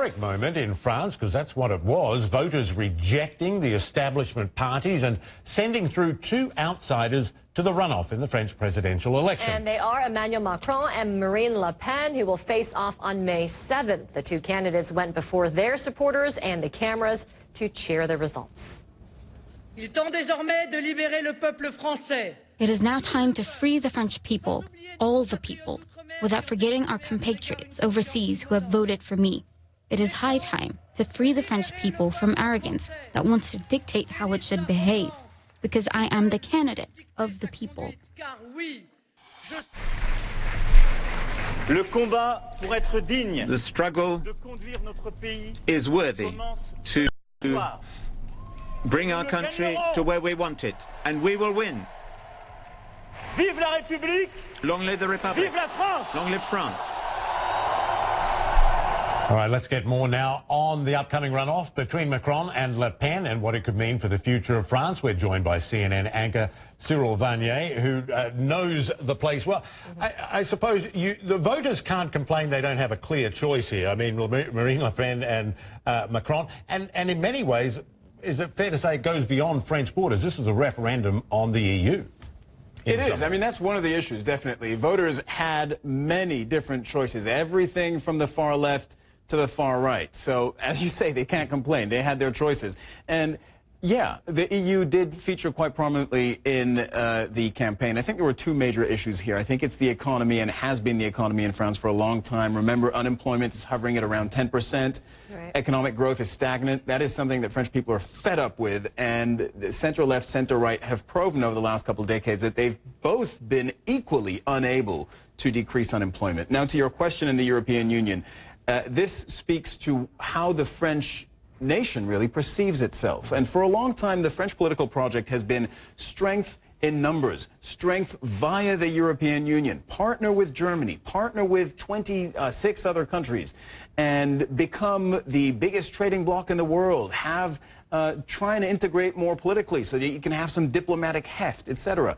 historic moment in France, because that's what it was. Voters rejecting the establishment parties and sending through two outsiders to the runoff in the French presidential election. And they are Emmanuel Macron and Marine Le Pen, who will face off on May 7th. The two candidates went before their supporters and the cameras to cheer the results. Il est temps désormais de libérer le peuple français. It is now time to free the French people, all the people, without forgetting our compatriots overseas who have voted for me. It is high time to free the French people from arrogance that wants to dictate how it should behave, because I am the candidate of the people. The struggle is worthy to bring our country to where we want it, and we will win. Vive la République! Long live the Republic! Vive la France! Long live France! All right, let's get more now on the upcoming runoff between Macron and Le Pen and what it could mean for the future of France. We're joined by CNN anchor Cyril Vanier, who knows the place well. I suppose the voters can't complain they don't have a clear choice here. I mean, Marine Le Pen and Macron. And in many ways, is it fair to say it goes beyond French borders? This is a referendum on the EU. It is. I mean, that's one of the issues, definitely. Voters had many different choices, everything from the far left to the far right. So, as you say, they can't complain. They had their choices. And, yeah, the EU did feature quite prominently in the campaign. I think there were two major issues here. I think it's the economy, and has been the economy in France for a long time. Remember, unemployment is hovering at around 10%. Right. Economic growth is stagnant. That is something that French people are fed up with. And the center-left, center-right have proven over the last couple of decades that they've both been equally unable to decrease unemployment. Now, to your question in the European Union, this speaks to how the French nation really perceives itself. And for a long time, the French political project has been strength in numbers, strength via the European Union, partner with Germany, partner with 26 other countries, and become the biggest trading bloc in the world, trying to integrate more politically so that you can have some diplomatic heft, etc.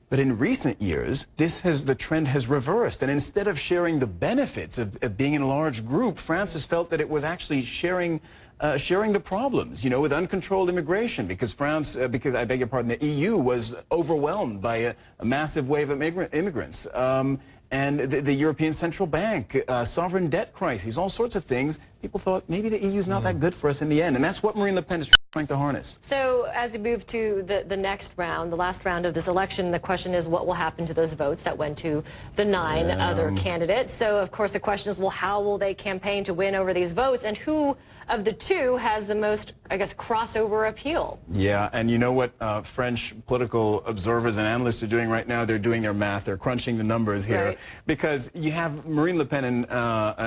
But in recent years, the trend has reversed, and instead of sharing the benefits of being in a large group, France has felt that it was actually sharing the problems, you know, with uncontrolled immigration, because I beg your pardon, the EU was overwhelmed by a massive wave of immigrants. And the European Central Bank, sovereign debt crises, all sorts of things. People thought maybe the EU's not that good for us in the end, and that's what Marine Le Pen is trying to harness. So as we move to the next round, the last round of this election, the question is what will happen to those votes that went to the 9 other candidates. So, of course, the question is, well, how will they campaign to win over these votes, and who of the two has the most, I guess, crossover appeal? Yeah, and you know what French political observers and analysts are doing right now? They're doing their math. They're crunching the numbers here. Right. Because you have Marine Le Pen and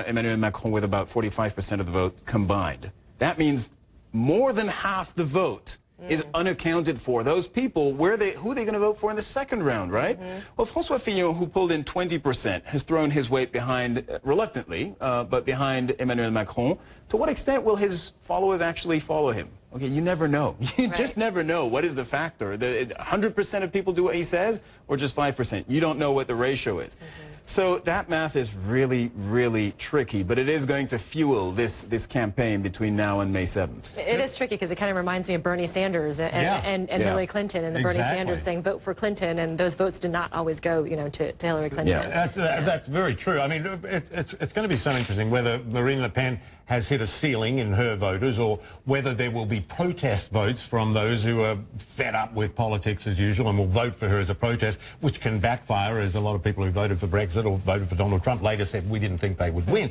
Emmanuel Macron with about 45% of the vote combined. That means more than half the vote is unaccounted for. Those people, who are they going to vote for in the second round, right? Well, François Fillon, who pulled in 20%, has thrown his weight behind, reluctantly, but behind Emmanuel Macron. To what extent will his followers actually follow him? Okay, you never know. You just never know. What is the factor? 100% of people do what he says, or just 5%? You don't know what the ratio is. So that math is really, really tricky, but it is going to fuel this campaign between now and May 7th. It is tricky because it kind of reminds me of Bernie Sanders and Hillary Clinton, and the Bernie Sanders thing, vote for Clinton, and those votes did not always go, you know, to Hillary Clinton. Yeah, that's very true. I mean, it's going to be so interesting whether Marine Le Pen has hit a ceiling in her voters, or whether there will be protest votes from those who are fed up with politics as usual and will vote for her as a protest, which can backfire, as a lot of people who voted for Brexit or voted for Donald Trump later said we didn't think they would win.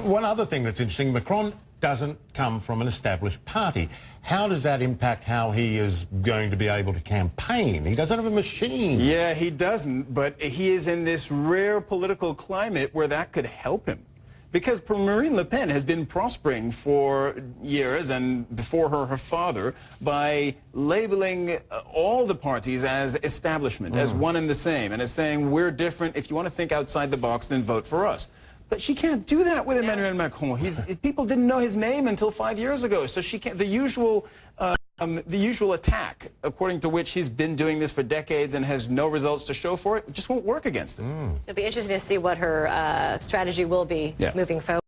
One other thing that's interesting, Macron doesn't come from an established party. How does that impact how he is going to be able to campaign? He doesn't have a machine. Yeah, he doesn't, but he is in this rare political climate where that could help him. Because Marine Le Pen has been prospering for years, and before her father, by labeling all the parties as establishment, as one and the same, and as saying, we're different. If you want to think outside the box, then vote for us. But she can't do that with Emmanuel Macron. People didn't know his name until 5 years ago, so she can't. The usual attack, according to which he's been doing this for decades and has no results to show for it, just won't work against him. It'll be interesting to see what her strategy will be moving forward.